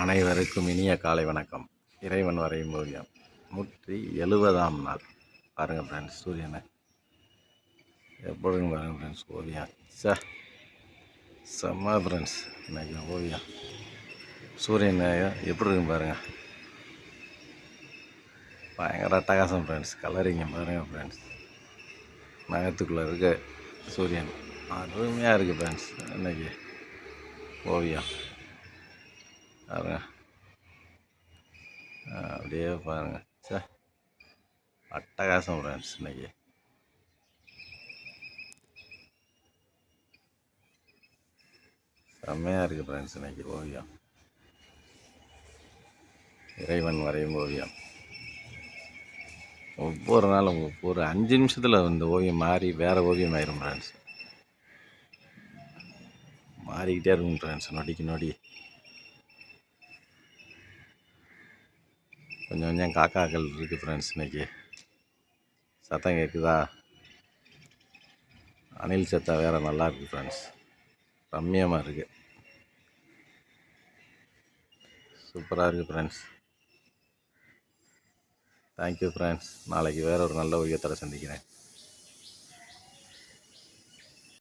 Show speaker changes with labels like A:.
A: அனைவருக்கும் இனிய காலை வணக்கம். இறைவன் வரையும் ஓவியம் 170ஆம் நாள். பாருங்கள் ஃப்ரெண்ட்ஸ், சூரியனை எப்பொழுதும் பாருங்கள் ஃப்ரெண்ட்ஸ். ஓவியம் செம்ம ஃப்ரெண்ட்ஸ். இன்னைக்கு ஓவியம் சூரியன் எப்படி இருக்குன்னு பாருங்கள். பயங்கர அட்டகாசம் ஃப்ரெண்ட்ஸ். கலரிங்க பாருங்கள் ஃப்ரெண்ட்ஸ். நகத்துக்குள்ளே இருக்க சூரியன் அருமையாக இருக்குது ஃப்ரெண்ட்ஸ். இன்னைக்கு ஓவியம் பாருங்க, அப்படியே பாருங்கள். அட்டகாசம் ஃப்ரெண்ட்ஸ். இன்னைக்கு செம்மையாக இருக்குது ஃப்ரெண்ட்ஸ். இன்னைக்கு ஓவியம் இறைவன் வரையும் ஓவியம். ஒவ்வொரு நாளும் ஒவ்வொரு 5 நிமிஷத்தில் இந்த ஓவியம் மாறி வேறு ஓவியம் ஆயிரும் ஃப்ரெண்ட்ஸ். மாறிக்கிட்டே இருக்கும் ஃப்ரெண்ட்ஸ், நொடிக்கு நொடி. கொஞ்சம் கொஞ்சம் காக்காக்கள் இருக்குது ஃப்ரெண்ட்ஸ். இன்னைக்கு சத்தம் கேட்குதா? அணில் சத்தம் வேறு நல்லா இருக்குது ஃப்ரெண்ட்ஸ். ரம்மியமாக இருக்குது, சூப்பராக இருக்குது ஃப்ரெண்ட்ஸ். Thank you friends. நாளைக்கு வேறு ஒரு நல்ல ஓவியத்தோட சந்திக்கிறேன்.